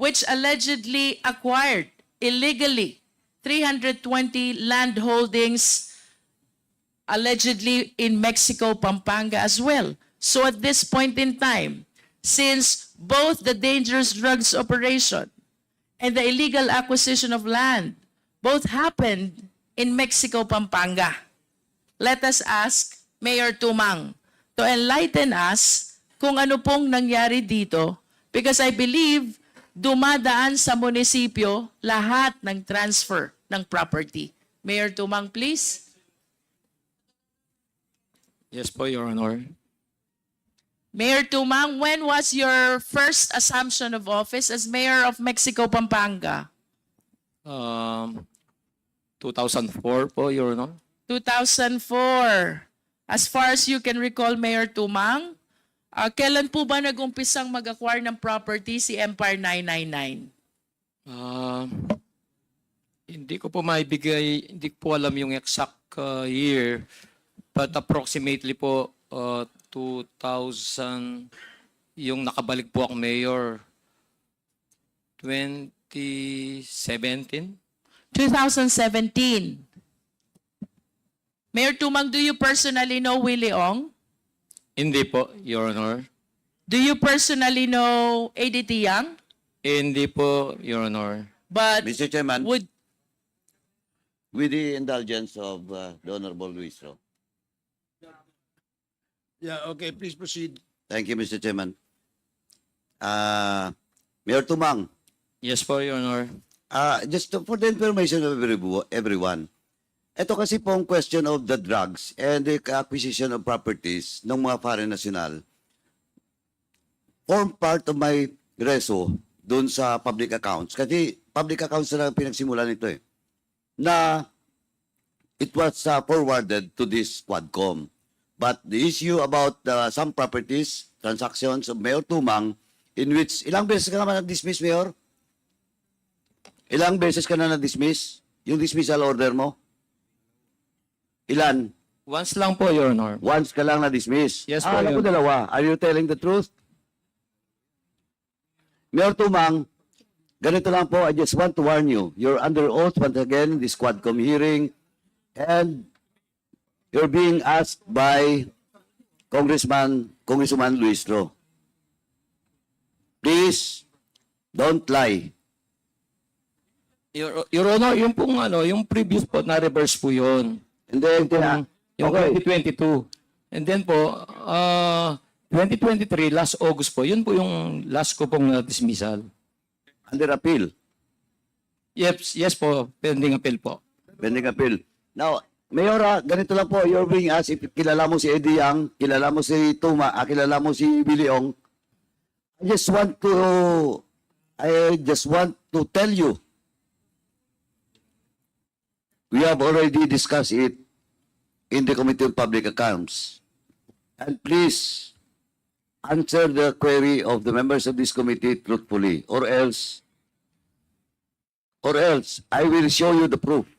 which allegedly acquired illegally 320 land holdings allegedly in Mexico, Pampanga as well. So at this point in time, since both the dangerous drugs operation and the illegal acquisition of land both happened in Mexico, Pampanga, let us ask Mayor Tumang to enlighten us kung ano pong nangyari dito, because I believe dumadaan sa munisipyo lahat ng transfer ng property. Mayor Tumang, please. Yes po, Your Honor. Mayor Tumang, when was your first assumption of office as Mayor of Mexico, Pampanga? 2004 po, Your Honor. 2004. As far as you can recall, Mayor Tumang, kailan po ba nag-umpisang mag-acquire ng property si Empire 999? Hindi ko po maibigay, hindi ko po alam yung exact year, but approximately po 2000, yung nakabalik po akong mayor, 2017. 2017. Mayor Tumang, do you personally know Willie Ong? Hindi po, Your Honor. Do you personally know ADT Yang? Hindi po, Your Honor. But Mr. Chairman, would with the indulgence of the Honorable Luis Ro. Yeah, okay, please proceed. Thank you, Mr. Chairman. Mayor Tumang, Yes po, Your Honor. for the information of everyone, ito kasi pong question of the drugs and the acquisition of properties ng mga foreign national form part of my reso doon sa public accounts. Kasi public accounts na lang pinagsimulan nito eh. Na it was forwarded to this Quadcom. But the issue about some properties, transactions of Mayor Tumang, in which, ilang beses ka naman na-dismiss, Mayor? Ilang beses ka na na-dismiss? Yung dismissal order mo? Ilan? Once lang po, Your Honor. Once ka lang na-dismiss? Yes po, Alam ko Your- dalawa. Are you telling the truth? Mayor Tumang, ganito lang po, I just want to warn you. You're under oath once again in this Quadcom hearing, and you're being asked by Congressman Luis Ro. Please, don't lie. Your Honor, yung pong yung previous po, na-reverse po yun. And then, Yung okay. 2022. And then po, 2023, last August po, yun po yung last ko pong dismissal. Under appeal. Yes po, pending appeal po. Pending appeal. Now, Mayor, ganito lang po, you're being asked if kilala mo si Eddie Yang, kilala mo si Tuma, kilala mo si Billy Ong. I just want to tell you, we have already discussed it in the Committee on Public Accounts. And please answer the query of the members of this committee truthfully, or else I will show you the proof.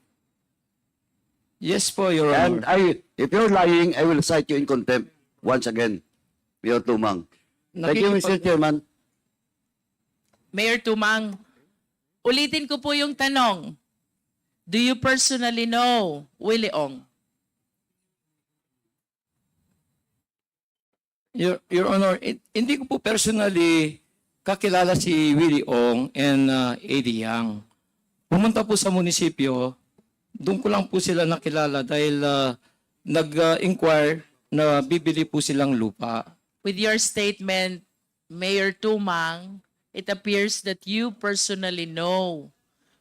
Yes po, Your And Honor. if you're lying, I will cite you in contempt once again, Mayor Tumang. Thank you, Mr. Chairman. Mayor Tumang, ulitin ko po yung tanong. Do you personally know Willie Ong? Your Honor, hindi ko po personally kakilala si Willie Ong and Eddie Yang. Pumunta po sa munisipyo, doon ko lang po sila nakilala dahil nag-inquire na bibili po silang lupa. With your statement, Mayor Tumang, it appears that you personally know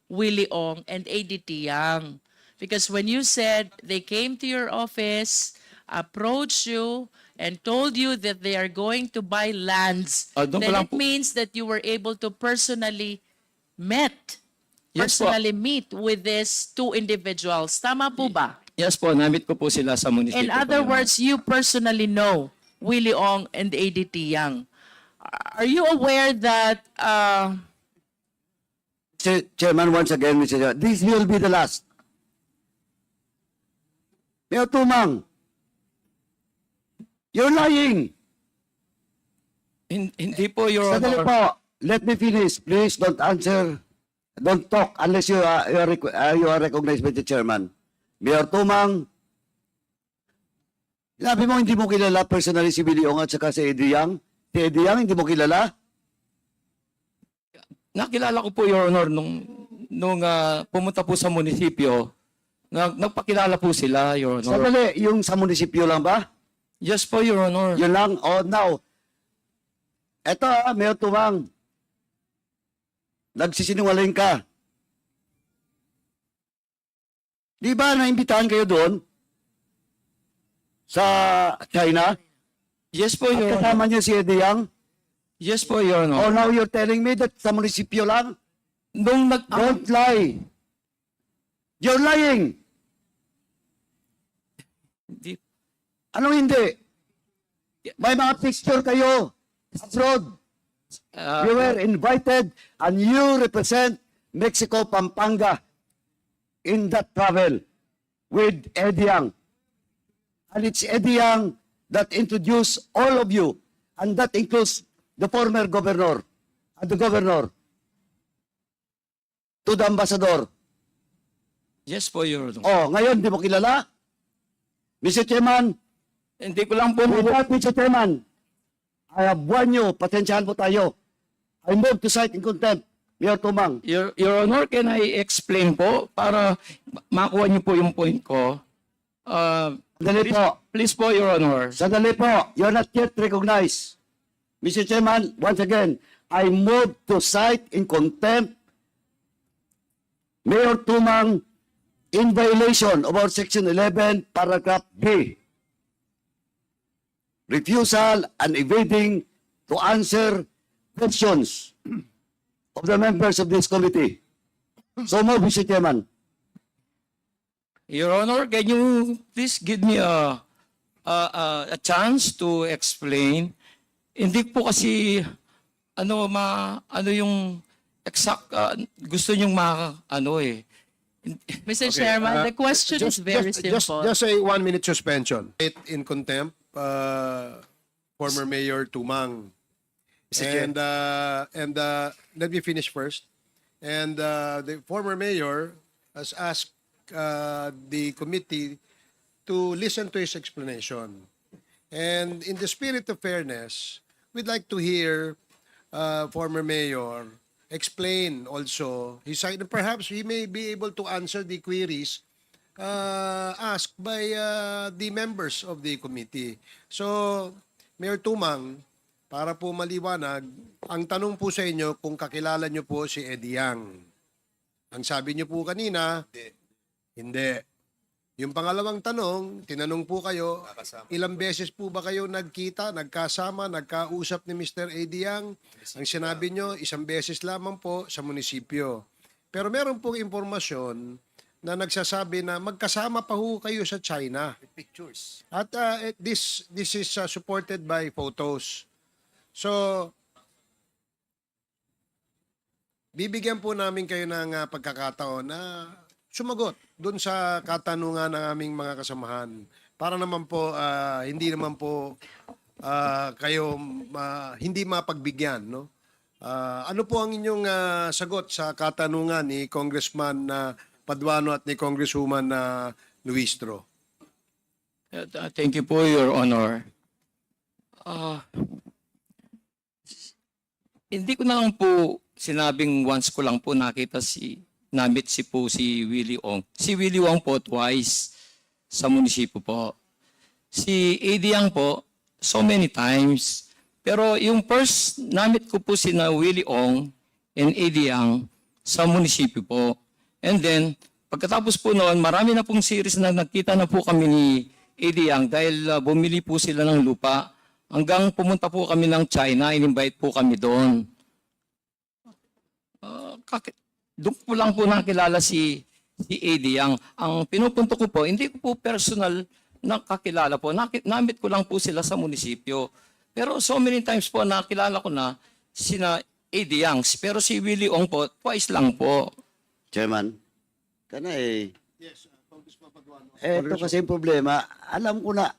Willie Ong and ADT Yang. Because when you said they came to your office, approached you, and told you that they are going to buy lands, Doon ko then lang it po- means that you were able to personally Yes po. meet with these two individuals. Tama po ba? Yes po, namit ko po sila sa munisipyo. In other words, you personally know Willie Ong and ADT Yang. Are you aware that Chairman, once again, Mr. Chairman, this will be the last. Mayor Tumang, you're lying. Hindi po, Your Sandali Honor. po. let me finish. Please don't answer. Don't talk unless you are recognized by the chairman. Mayor Tumang, sinabi mo hindi mo kilala personally si Willie Ong at saka si Eddie Yang. Si Eddie Yang, hindi mo kilala? Nakilala ko po, Your Honor, nung pumunta po sa munisipyo, nagpakilala po sila, Your Honor. Sandali, yung sa munisipyo lang ba? Yes po, Your Honor. Yun lang? Oh, now, eto Mayor Tumang, nagsisinungaling ka. Di ba naimbitahan kayo doon sa China? Yes po, At Your Honor. kasama niyo si Eddie Yang? Yes po, Your Honor. Oh, now you're telling me that sa munisipyo lang? Nung Don't lie. You're lying. Di- Anong hindi? May mga picture kayo abroad. You were invited and you represent Mexico, Pampanga in that travel with Eddie Yang. And it's Eddie Yang that introduced all of you, and that includes the former governor and the governor to the ambassador. Yes po, Your Honor. Oh, ngayon, di mo kilala? Mr. Chairman, Hindi ko lang po with that, Mr. Chairman, I have warned you, pasensyahan po tayo. I move to cite in contempt, Mayor Tumang. Your Honor, can I explain po para makuha niyo po yung point ko? Sandali po. Please po, Your Honor. Sandali po. You're not yet recognized. Mr. Chairman, once again, I move to cite in contempt Mayor Tumang in violation of our Section 11, Paragraph B. Refusal and evading to answer questions of the members of this committee. So move, Mr. Chairman. Your Honor, can you please give me a chance to explain? Hindi po kasi ano yung exact gusto niyong Mr. Chairman, the question is very simple. Just a 1-minute suspension. In contempt, former Mayor Tumang. And let me finish first. And the former mayor has asked the committee to listen to his explanation. And in the spirit of fairness, we'd like to hear former mayor explain also his side. Perhaps he may be able to answer the queries asked by the members of the committee. So, Mayor Tumang, para po maliwanag, ang tanong po sa inyo kung kakilala nyo po si Eddie Yang. Ang sabi nyo po kanina, hindi. Yung pangalawang tanong, tinanong po kayo, ilang beses po ba kayo nagkita, nagkasama, nagkausap ni Mr. Eddie Yang? Ang sinabi nyo, isang beses lamang po sa munisipyo. Pero meron pong impormasyon na nagsasabi na magkasama pa ho kayo sa China. Pictures. At this is supported by photos. So, bibigyan po namin kayo ng pagkakataon na sumagot doon sa katanungan ng aming mga kasamahan. Para naman po, hindi naman po kayo hindi mapagbigyan. No? Ano po ang inyong sagot sa katanungan ni Congressman Paduano at ni Congresswoman Luistro? Thank you po, Your Honor. Hindi ko na lang po sinabing once ko lang po nakita namit si Willie Ong. Si Willie Ong po twice sa munisipyo po. Si Eddie Yang po, so many times. Pero yung first namit ko po si Willie Ong and Eddie Yang sa munisipyo po. And then, pagkatapos po noon, marami na pong series na nakita na po kami ni Eddie Yang dahil bumili po sila ng lupa. Hanggang pumunta po kami ng China, in-invite po kami doon. Doon po lang po nakilala si Eddie Yang. Ang pinupunto ko po, hindi ko po personal nakakilala po. Namit ko lang po sila sa munisipyo. Pero so many times po nakilala ko na sina Eddie Yang. Pero si Willie Ong po, twice lang po. Chairman, Yes, Congressman Paduano. Ito kasi yung problema. Alam ko na,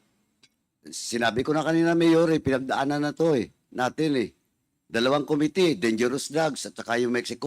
sinabi ko na kanina, Mayor, pinagdaanan na to natin Dalawang committee, dangerous drugs at saka yung Mexico